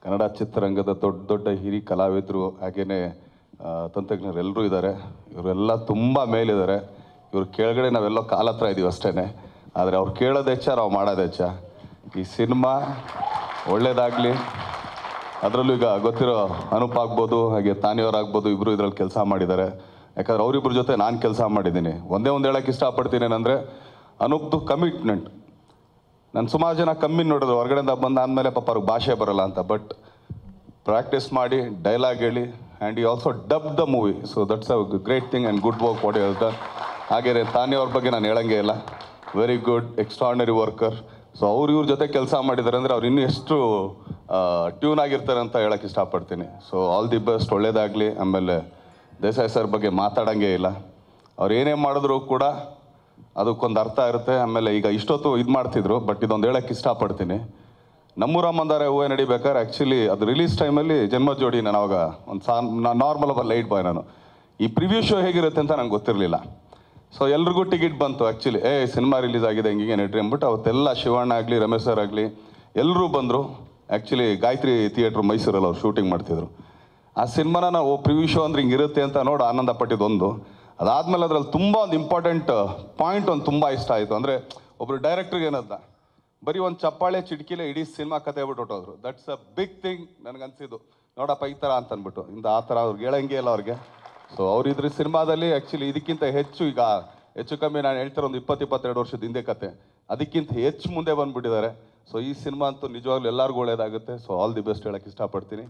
ಕನ್ನಡ ಚಿತ್ರರಂಗದ ದೊಡ್ಡ ದೊಡ್ಡ ಹಿರಿಯ ಕಲಾವಿದರು ಹಾಗೆಯೇ ತಂತ್ರಜ್ಞರು ಎಲ್ಲರೂ ಇದ್ದಾರೆ. ಇವರೆಲ್ಲ ತುಂಬ ಮೇಲಿದ್ದಾರೆ. ಇವ್ರ ಕೆಳಗಡೆ ನಾವೆಲ್ಲೋ ಕಾಲ ಹತ್ರ ಇದ್ದೀವಿ ಅಷ್ಟೇ. ಆದರೆ ಅವ್ರು ಕೇಳೋದು ಹೆಚ್ಚ, ನಾವು ಮಾಡೋದು ಹೆಚ್ಚ. ಈ ಸಿನಿಮಾ ಒಳ್ಳೇದಾಗಲಿ. ಅದರಲ್ಲೂ ಈಗ ಗೊತ್ತಿರೋ ಅನೂಪ್ ಆಗ್ಬೋದು, ಹಾಗೆ ತಾನಿಯವರಾಗ್ಬೋದು, ಇಬ್ಬರು ಇದರಲ್ಲಿ ಕೆಲಸ ಮಾಡಿದ್ದಾರೆ. ಯಾಕಂದ್ರೆ ಅವರಿಬ್ಬರ ಜೊತೆ ನಾನು ಕೆಲಸ ಮಾಡಿದ್ದೀನಿ. ಒಂದೇ ಒಂದು ಹೇಳೋಕ್ಕೆ ಇಷ್ಟಪಡ್ತೀನಿ ಏನಂದರೆ, ಅನೂಪ್ದು ಕಮಿಟ್ಮೆಂಟ್. ನಾನು ಸುಮಾರು ಜನ ಕಮ್ಮಿ ನೋಡಿದ್ರು ಹೊರಗಡೆಯಿಂದ ಬಂದಾದಮೇಲೆ ಪಾಪ ಅವ್ರಿಗೆ ಭಾಷೆ ಬರೋಲ್ಲ ಅಂತ. ಬಟ್ ಪ್ರಾಕ್ಟೀಸ್ ಮಾಡಿ ಡೈಲಾಗ್ ಹೇಳಿ ಆ್ಯಂಡ್ ಈ also dub the movie. So that's a great thing and good work what you done. ಹಾಗೆ ತಾನಿಯವ್ರ ಬಗ್ಗೆ ನಾನು ಹೇಳಂಗೆ ಇಲ್ಲ. Very good, extraordinary worker. So ಇವ್ರ ಜೊತೆ ಕೆಲಸ ಮಾಡಿದ್ದಾರೆ ಅಂದರೆ ಅವ್ರು ಇನ್ನೂ ಎಷ್ಟು ಟ್ಯೂನ್ ಆಗಿರ್ತಾರೆ ಅಂತ ಹೇಳೋಕ್ಕೆ ಇಷ್ಟಪಡ್ತೀನಿ. ಸೊ ಆಲ್ ದಿ ಬೆಸ್ಟ್, ಒಳ್ಳೇದಾಗಲಿ. ಆಮೇಲೆ ದೇಸಾಯಿ ಸರ್ ಬಗ್ಗೆ ಮಾತಾಡೋಂಗೆ ಇಲ್ಲ. ಅವ್ರು ಏನೇ ಮಾಡಿದ್ರು ಕೂಡ ಅದಕ್ಕೊಂದು ಅರ್ಥ ಇರುತ್ತೆ. ಆಮೇಲೆ ಈಗ ಇಷ್ಟೊತ್ತು ಇದು ಮಾಡ್ತಿದ್ರು, ಬಟ್ ಇದೊಂದು ಹೇಳೋಕ್ಕೆ ಇಷ್ಟಪಡ್ತೀನಿ. ನಮ್ಮೂರ ಮಂದಾರ ಹೂವೆ ನಡಿಬೇಕಾದ್ರೆ ಆ್ಯಕ್ಚುಲಿ ಅದು ರಿಲೀಸ್ ಟೈಮಲ್ಲಿ ಜನ್ಮ ಜೋಡಿ ನಾನು ಅವಾಗ ಒಂದು ನಾರ್ಮಲ್ ಒಬ್ಬ ಲೈಟ್ ಬಾಯ್. ನಾನು ಈ ಪ್ರಿವ್ಯೂ ಶೋ ಹೇಗಿರುತ್ತೆ ಅಂತ ನಂಗೆ ಗೊತ್ತಿರಲಿಲ್ಲ. ಸೊ ಎಲ್ರಿಗೂ ಟಿಕೆಟ್ ಬಂತು ಆ್ಯಕ್ಚುಲಿ, ಸಿನಿಮಾ ರಿಲೀಸ್ ಆಗಿದೆ ಹಿಂಗೆ ನಡ್ರಿ ಅಂದ್ಬಿಟ್ಟು. ಅವತ್ತೆಲ್ಲ ಶಿವಣ್ಣ ಆಗಲಿ, ರಮೇಶ್ ಸರ್ ಆಗಲಿ ಎಲ್ಲರೂ ಬಂದರು. ಆ್ಯಕ್ಚುಲಿ ಗಾಯತ್ರಿ ಥಿಯೇಟ್ರ್ ಮೈಸೂರಲ್ಲಿ ಅವ್ರು ಶೂಟಿಂಗ್ ಮಾಡ್ತಿದ್ರು. ಆ ಸಿನಿಮಾನ ನಾವು ಪ್ರಿವ್ಯೂ ಶೋ ಅಂದ್ರೆ ಹಿಂಗಿರುತ್ತೆ ಅಂತ ನೋಡಿ ಆನಂದ ಪಟ್ಟಿದ್ದೊಂದು. ಅದಾದಮೇಲೆ ಅದರಲ್ಲಿ ತುಂಬ ಒಂದು ಇಂಪಾರ್ಟೆಂಟ್ ಪಾಯಿಂಟ್ ಒಂದು ತುಂಬ ಇಷ್ಟ ಆಯಿತು. ಅಂದರೆ ಒಬ್ಬರು ಡೈರೆಕ್ಟ್ರಿಗೆ ಏನದ ಬರೀ ಒಂದು ಚಪ್ಪಾಳೆ ಚಿಟಕಿಲೆ ಇಡೀ ಸಿನಿಮಾ ಕತೆ ಹೇಳ್ಬಿಟ್ಟು ಹೊಟ್ಟೋದ್ರು. ದಟ್ಸ್ ಅ ಬಿಗ್ ಥಿಂಗ್ ನನಗನ್ಸಿದ್ದು. ನೋಡಪ್ಪ ಈ ಥರ ಅಂತ ಅಂದ್ಬಿಟ್ಟು ಆ ಥರ ಅವ್ರಿಗೆ ಹೇಳಂಗೆ ಇಲ್ಲ ಅವ್ರಿಗೆ. ಸೊ ಅವ್ರಿದ್ರ ಸಿನಿಮಾದಲ್ಲಿ ಆ್ಯಕ್ಚುಲಿ ಇದಕ್ಕಿಂತ ಹೆಚ್ಚು, ಈಗ ಹೆಚ್ಚು ಕಮ್ಮಿ ನಾನು ಹೇಳ್ತಾರೆ ಒಂದು 20-22 ವರ್ಷದ ಹಿಂದೆ ಕತೆ, ಅದಕ್ಕಿಂತ ಹೆಚ್ಚು ಮುಂದೆ ಬಂದುಬಿಟ್ಟಿದ್ದಾರೆ. ಸೊ ಈ ಸಿನಿಮಾ ಅಂತೂ ನಿಜವಾಗ್ಲೂ ಎಲ್ಲರಿಗೂ ಒಳ್ಳೇದಾಗುತ್ತೆ. ಸೊ ಆಲ್ ದಿ ಬೆಸ್ಟ್ ಹೇಳೋಕ್ಕೆ ಇಷ್ಟಪಡ್ತೀನಿ.